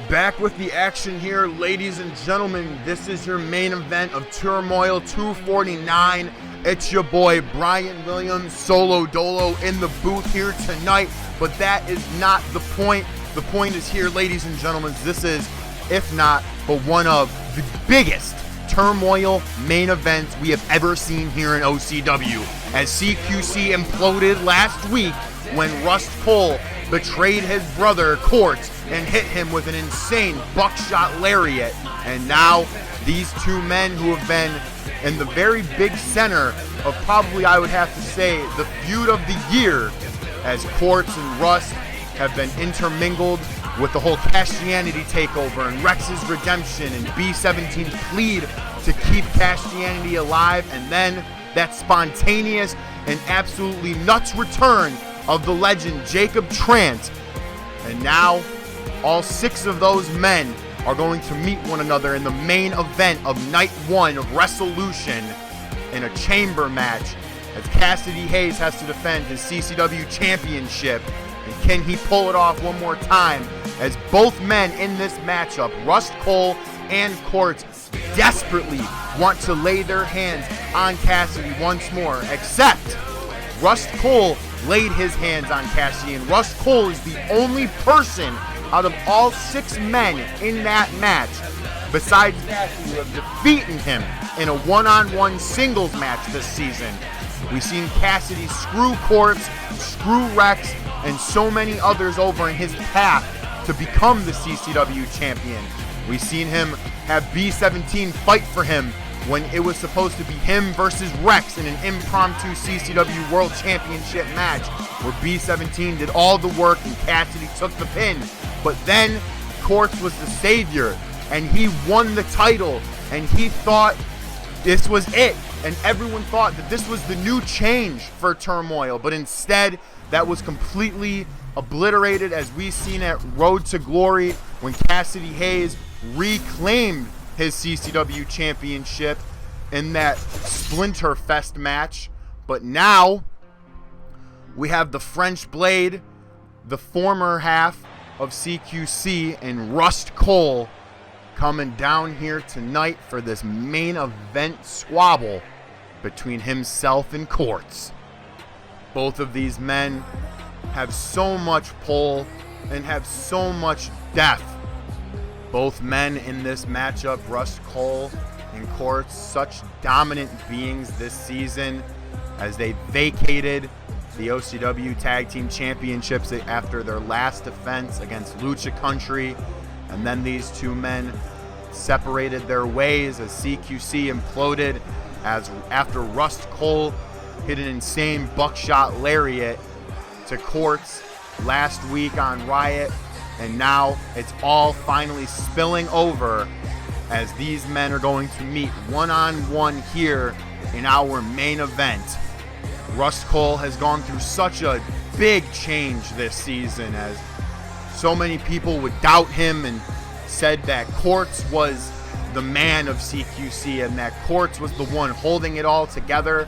Back with the action here, ladies and gentlemen. This is your main event of Turmoil 249. It's your boy Bryan Williams, solo dolo, in the booth here tonight. But that is not the point. The point is here, ladies and gentlemen. This is, if not, but one of the biggest Turmoil main events we have ever seen here in OCW. As CQC imploded last week when Rust Cohle betrayed his brother Quartz and hit him with an insane buckshot lariat. And now these two men who have been in the very big center of probably, I would have to say, the feud of the year, as Quartz and Rust have been intermingled with the whole Castianity takeover and Rex's redemption and B17's plead to keep Castianity alive, and then that spontaneous and absolutely nuts return of the legend Jacob Trant. And now all 6 of those men are going to meet one another in the main event of night 1 of Resolution in a chamber match, as Cassidy Hayes has to defend his CCW championship. And can he pull it off one more time, as both men in this matchup, Rust Cohle and Quartz, desperately want to lay their hands on Cassidy once more, except Rust Cohle laid his hands on Cassidy, and Rust Cohle is the only person out of all 6 men in that match, besides Cassidy, who have defeated him in a one-on-one singles match this season. We've seen Cassidy screw Quartz, screw Rex, and so many others over in his path to become the CCW champion. We've seen him have B17 fight for him when it was supposed to be him versus Rex in an impromptu CCW World Championship match, where B17 did all the work and Cassidy took the pin. But then Quartz was the savior, and he won the title, and he thought this was it. And everyone thought that this was the new change for Turmoil, but instead that was completely obliterated, as we've seen at Road to Glory when Cassidy Hayes reclaimed his CCW championship in that Splinter Fest match. But now we have the French Blade, the former half of CQC, and Rust Cohle coming down here tonight for this main event squabble between himself and Quartz. Both of these men have so much pull and have so much depth. Both men in this matchup, Rust Cohle and Quartz, such dominant beings this season, as they vacated the OCW Tag Team Championships after their last defense against Lucha Country. And then these two men separated their ways as CQC imploded, as after Rust Cohle hit an insane buckshot lariat to Quartz last week on Riot. And now it's all finally spilling over, as these men are going to meet one-on-one here in our main event. Rust Cohle has gone through such a big change this season, as so many people would doubt him and said that Quartz was the man of CQC and that Quartz was the one holding it all together.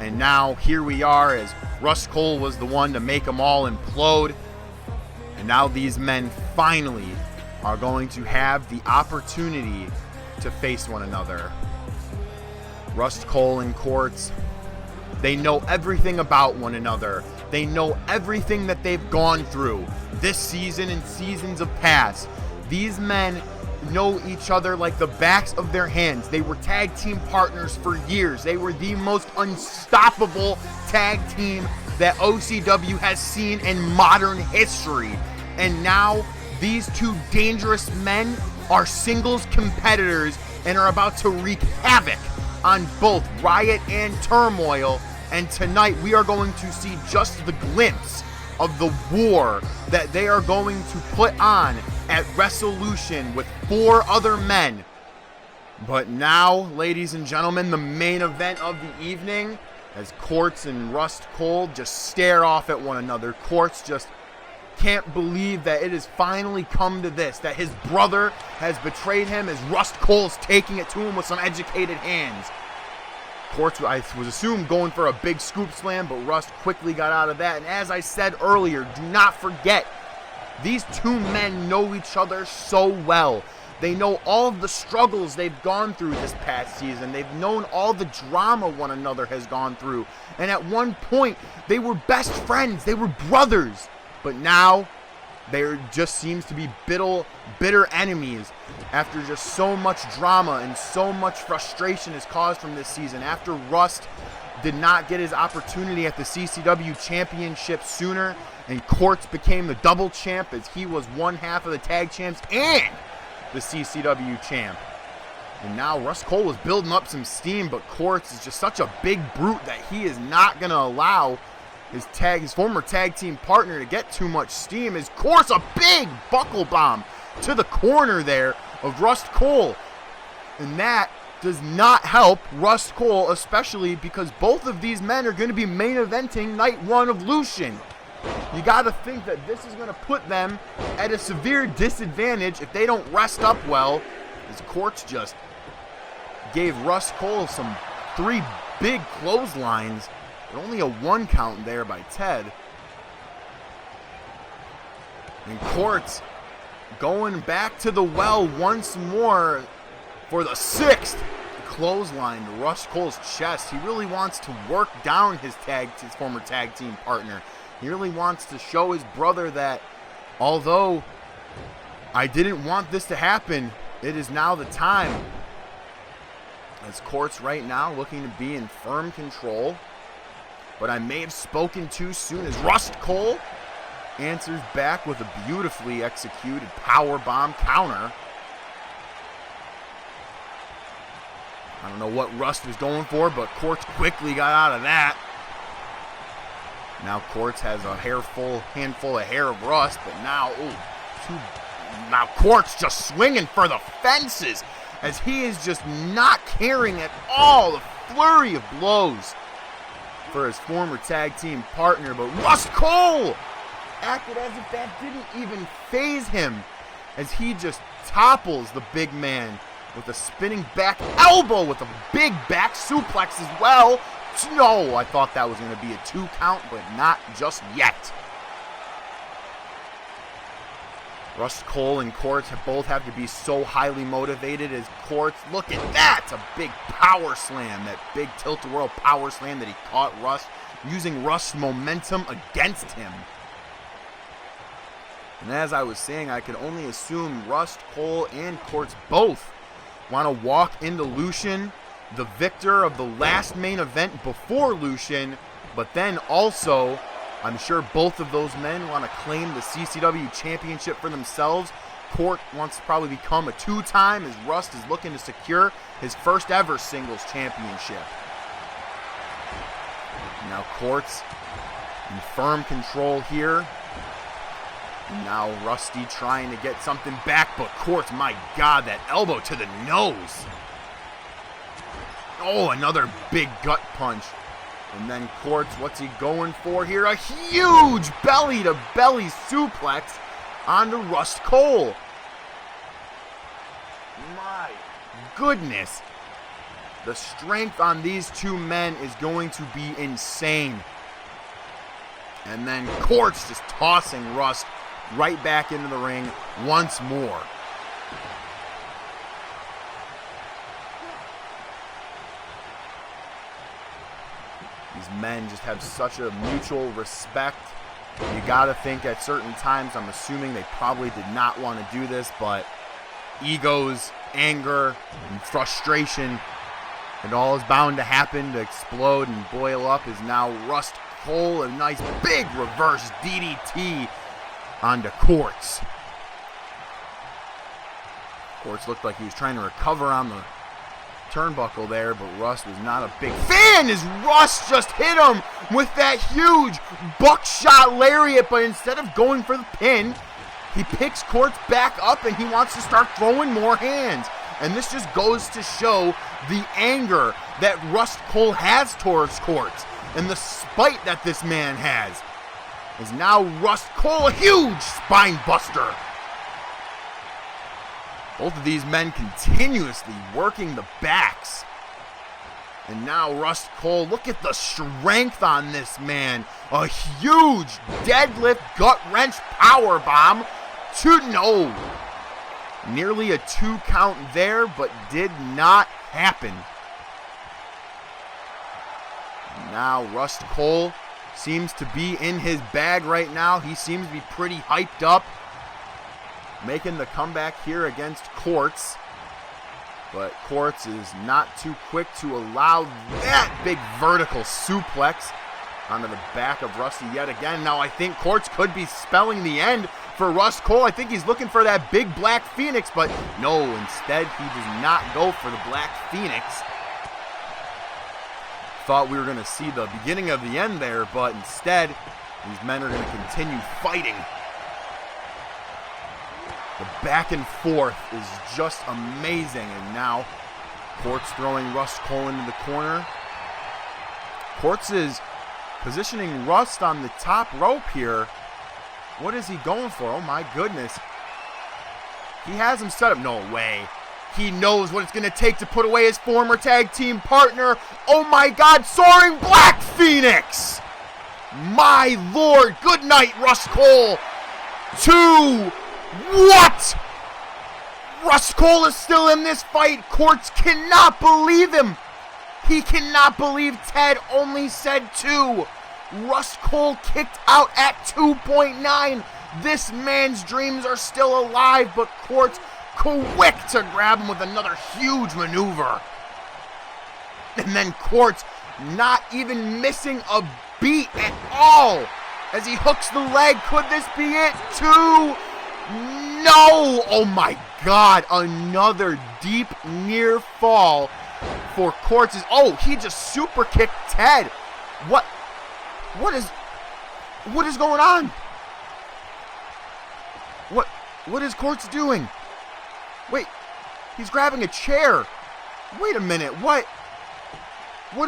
And now here we are, as Rust Cohle was the one to make them all implode. And now these men finally are going to have the opportunity to face one another. Rust Cohle and Quartz, they know everything about one another. They know everything that they've gone through this season and seasons of past. These men know each other like the backs of their hands. They were tag team partners for years. They were the most unstoppable tag team that OCW has seen in modern history. And now these two dangerous men are singles competitors and are about to wreak havoc on both Riot and Turmoil. And tonight we are going to see just the glimpse of the war that they are going to put on at Resolution with 4 other men. But now, ladies and gentlemen, the main event of the evening, as Quartz and Rust Cohle just stare off at one another. Quartz just can't believe that it has finally come to this, that his brother has betrayed him, as Rust Cohle's taking it to him with some educated hands. Quartz, I was assumed going for a big scoop slam, but Rust quickly got out of that. And as I said earlier, do not forget, these two men know each other so well. They know all of the struggles they've gone through this past season. They've known all the drama one another has gone through. And at one point, they were best friends. They were brothers. But now, there just seems to be bitter enemies after just so much drama and so much frustration is caused from this season. After Rust did not get his opportunity at the CCW Championship sooner, and Quartz became the double champ as he was one half of the tag champs and the CCW champ. And now Rust Cohle was building up some steam, but Quartz is just such a big brute that he is not going to allow his former tag team partner to get too much steam. Of course, a big buckle bomb to the corner there of Rust Cohle. And that does not help Rust Cohle, especially because both of these men are going to be main eventing night one of Lucian. You got to think that this is going to put them at a severe disadvantage if they don't rest up well, as Quartz just gave Rust Cohle some 3 big clotheslines, but only a 1 count there by Ted. And Quartz going back to the well once more for the 6th clothesline to Rust Cohle's chest. He really wants to work down his former tag team partner. He really wants to show his brother that although I didn't want this to happen, it is now the time. As Quartz right now looking to be in firm control. But I may have spoken too soon as Rust Cohle answers back with a beautifully executed powerbomb counter. I don't know what Rust was going for, but Quartz quickly got out of that. Now Quartz has a handful of hair of Rust, but now, now Quartz just swinging for the fences as he is just not caring at all the flurry of blows for his former tag team partner. But Rust Cohle acted as if that didn't even faze him as he just topples the big man with a spinning back elbow with a big back suplex as well. No, I thought that was going to be a 2 count, but not just yet. Rust Cohle and Quartz both have to be so highly motivated as Quartz, look at that, a big power slam, that big tilt-a-whirl power slam that he caught Rust, using Rust's momentum against him. And as I was saying, I could only assume Rust Cohle and Quartz both want to walk into Lucian, the victor of the last main event before Lucian, but then also, I'm sure both of those men want to claim the CCW championship for themselves. Quartz wants to probably become a 2-time as Rust is looking to secure his first ever singles championship. Now Quartz in firm control here. And now Rusty trying to get something back, but Quartz, my God, that elbow to the nose. Oh, another big gut punch. And then Quartz, what's he going for here? A huge belly-to-belly suplex onto Rust Cohle. My goodness. The strength on these two men is going to be insane. And then Quartz just tossing Rust right back into the ring once more. These men just have such a mutual respect. You got to think at certain times, I'm assuming they probably did not want to do this, but egos, anger, and frustration, it all is bound to happen, to explode and boil up, as now Rust Cohle, a nice big reverse DDT onto Quartz. Quartz looked like he was trying to recover on the turnbuckle there, but Rust was not a big fan as Rust just hit him with that huge buckshot lariat, but instead of going for the pin, he picks Quartz back up and he wants to start throwing more hands. And this just goes to show the anger that Rust Cohle has towards Quartz and the spite that this man has. As now Rust Cohle, a huge spine buster. Both of these men continuously working the backs And now Rust Cohle, look at the strength on this man. A huge deadlift gut wrench power bomb to no. Nearly a 2 count there, but did not happen. And now Rust Cohle seems to be in his bag right now. He seems to be pretty hyped up, making the comeback here against Quartz. But Quartz is not too quick to allow that big vertical suplex onto the back of Rusty yet again. Now I think Quartz could be spelling the end for Rust Cohle. I think he's looking for that big Black Phoenix, but no, instead he does not go for the Black Phoenix. Thought we were going to see the beginning of the end there, but instead these men are going to continue fighting. The back and forth is just amazing. And now Quartz throwing Rust Cohle into the corner. Quartz is positioning Rust on the top rope here. What is he going for? Oh my goodness. He has him set up. No way. He knows what it's going to take to put away his former tag team partner. Oh my God, soaring Black Phoenix. My Lord. Good night, Rust Cohle. 2. What? Rust Cohle is still in this fight. Quartz cannot believe him. He cannot believe Ted only said 2. Rust Cohle kicked out at 2.9. This man's dreams are still alive, but Quartz quick to grab him with another huge maneuver. And then Quartz not even missing a beat at all as he hooks the leg. Could this be it? 2. No! Oh my God, another deep near fall for Quartz. Oh, he just super kicked Ted. What is going on? What is Quartz doing? Wait, he's grabbing a chair. Wait a minute, what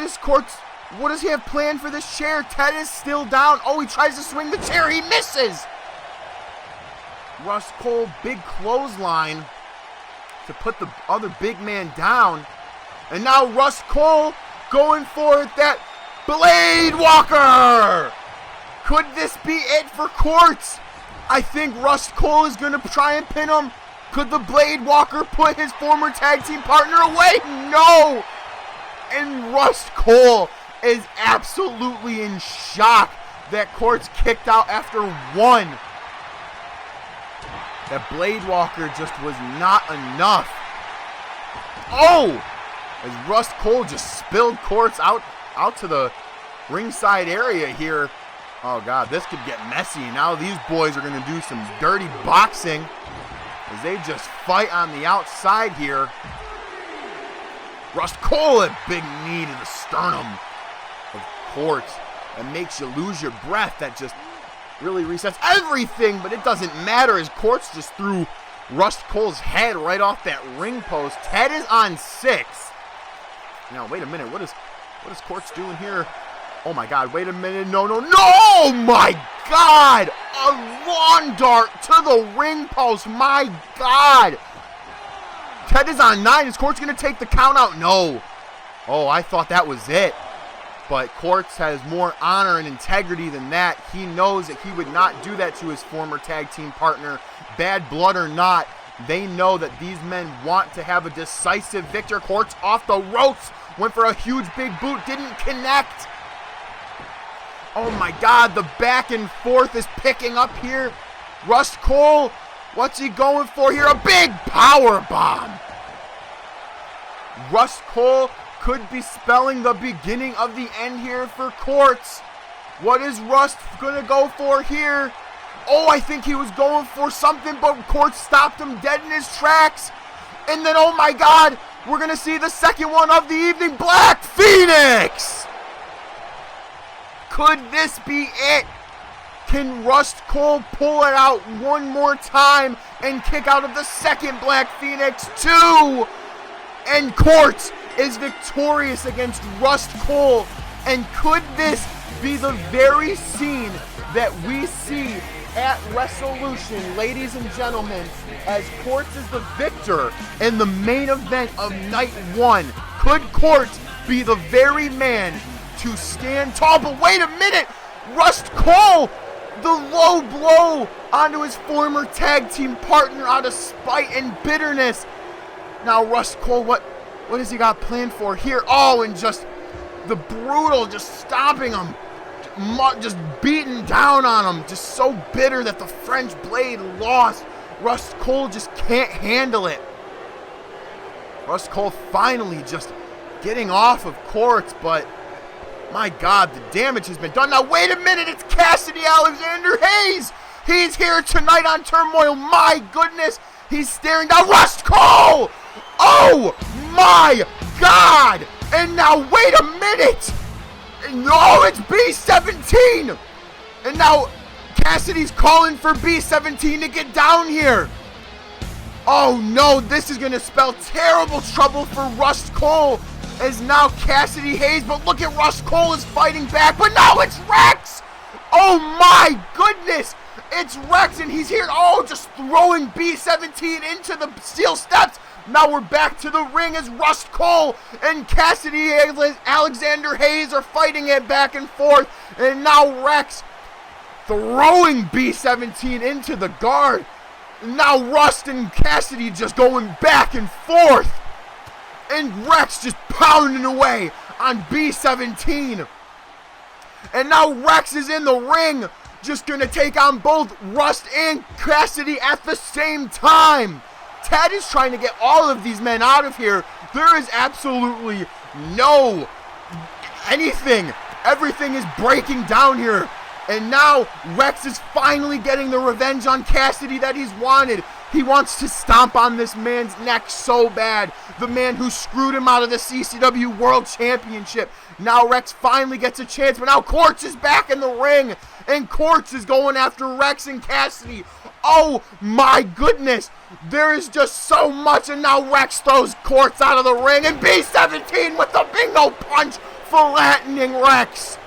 is Quartz, what does he have planned for this chair? Ted is still down. Oh, he tries to swing the chair, he misses. Rust Cohle, big clothesline to put the other big man down. And now Rust Cohle going for that Blade Walker. Could this be it for Quartz? I think Rust Cohle is going to try and pin him. Could the Blade Walker put his former tag team partner away? No! And Rust Cohle is absolutely in shock that Quartz kicked out after 1. That Blade Walker just was not enough. Oh! As Rust Cohle just spilled Quartz out to the ringside area here. Oh God, this could get messy. Now these boys are going to do some dirty boxing as they just fight on the outside here. Rust Cohle, a big knee to the sternum of Quartz. That makes you lose your breath. That just really resets everything, but it doesn't matter as Quartz just threw Rust Cohle's head right off that ring post. Ted is on 6. Now, wait a minute. What is Quartz doing here? Oh my God, wait a minute. No. Oh my God! A lawn dart to the ring post. My God! Ted is on 9. Is Quartz going to take the count out? No. Oh, I thought that was it. But Quartz has more honor and integrity than that. He knows that he would not do that to his former tag team partner. Bad blood or not, they know that these men want to have a decisive victor. Quartz off the ropes. Went for a huge big boot. Didn't connect. Oh my God, the back and forth is picking up here. Rust Cohle, what's he going for here? A big power bomb. Rust Cohle could be spelling the beginning of the end here for Quartz. What is Rust going to go for here? Oh, I think he was going for something, but Quartz stopped him dead in his tracks. And then, oh my God, we're going to see the second one of the evening, Black Phoenix. Could this be it? Can Rust Cohle pull it out one more time and kick out of the second Black Phoenix? 2. And Quartz is victorious against Rust Cohle. And could this be the very scene that we see at Resolution, ladies and gentlemen, as Quartz is the victor in the main event of night 1? Could Quartz be the very man to stand tall. But wait a minute, Rust Cohle, the low blow onto his former tag team partner out of spite and bitterness. Now Rust Cohle, what has he got planned for here? Oh, and just the brutal, just stomping him, just beating down on him, just so bitter that the French Blade lost. Rust Cohle just can't handle it. Rust Cohle finally just getting off of Quartz, but my God, the damage has been done. Now wait a minute, it's Cassidy Alexander Hayes. He's here tonight on Turmoil. My goodness, he's staring down Rust Cohle. Oh my God. And now wait a minute. No, it's B17. And now Cassidy's calling for B17 to get down here. Oh no, this is going to spell terrible trouble for Rust Cohle, as now Cassidy Hayes, but look at Rust Cohle is fighting back, but now it's Rex! Oh my goodness! It's Rex, and he's here, just throwing B17 into the steel steps. Now we're back to the ring as Rust Cohle and Cassidy Alexander Hayes are fighting it back and forth, and now Rex throwing B17 into the guard. Now Rust and Cassidy just going back and forth. And Rex just pounding away on B17. And now Rex is in the ring, just going to take on both Rust and Cassidy at the same time. Ted is trying to get all of these men out of here. There is absolutely no anything. Everything is breaking down here. And now Rex is finally getting the revenge on Cassidy that he's wanted. He wants to stomp on this man's neck so bad. The man who screwed him out of the CCW World Championship. Now Rex finally gets a chance, but now Quartz is back in the ring. And Quartz is going after Rex and Cassidy. Oh my goodness. There is just so much, and now Rex throws Quartz out of the ring. And B17 with the bingo punch, flattening Rex.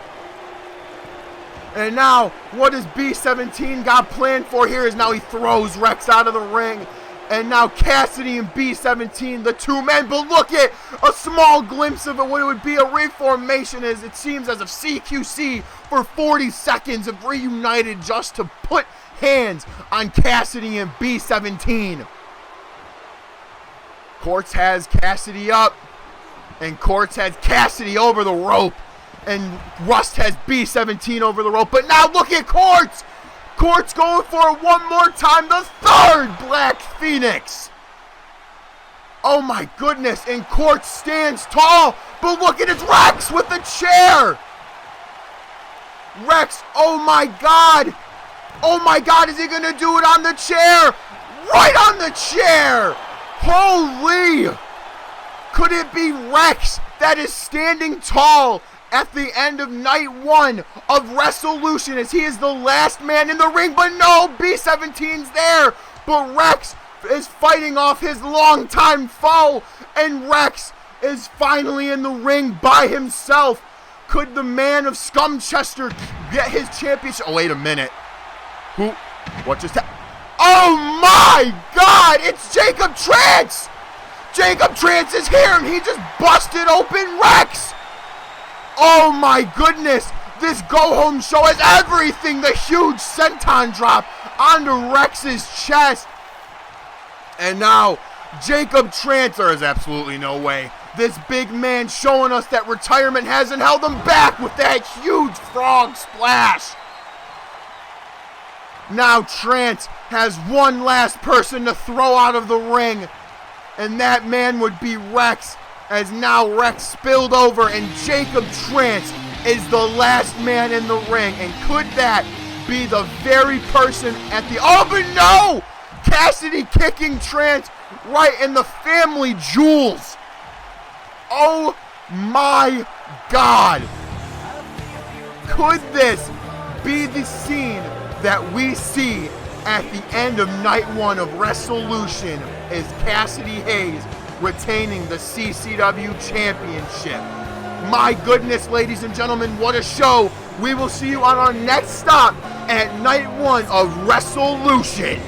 And now, what does B17 got planned for here is now he throws Rex out of the ring. And now Cassidy and B17, the two men. But look at a small glimpse of what it would be a reformation, as it seems as if CQC for 40 seconds have reunited just to put hands on Cassidy and B17. Quartz has Cassidy up. And Quartz has Cassidy over the rope. And Rust has B17 over the rope. But now look at Quartz. Quartz going for it one more time. The third Black Phoenix. Oh my goodness. And Quartz stands tall. But look at it. Rex with the chair. Rex. Oh my God. Oh my God. Is he going to do it on the chair? Right on the chair. Holy. Could it be Rex that is standing tall at the end of night one of Resolution, as he is the last man in the ring? But no, B17's there. But Rex is fighting off his longtime foe, and Rex is finally in the ring by himself. Could the man of Scumchester get his championship? Oh, wait a minute. What just happened? Oh my God, it's Jacob Trance. Jacob Trance is here, and he just busted open Rex. Oh my goodness, this go-home show has everything. The huge senton drop onto Rex's chest. And now, Jacob Trance, there is absolutely no way. This big man showing us that retirement hasn't held him back with that huge frog splash. Now Trance has one last person to throw out of the ring. And that man would be Rex. As now Rex spilled over and Jacob Trance is the last man in the ring. And could that be the very person at the... Oh, but no! Cassidy kicking Trance right in the family jewels. Oh my God. Could this be the scene that we see at the end of night one of Resolution as Cassidy Hayes retaining the CCW Championship? My goodness, ladies and gentlemen, what a show. We will see you on our next stop at night one of Resolution.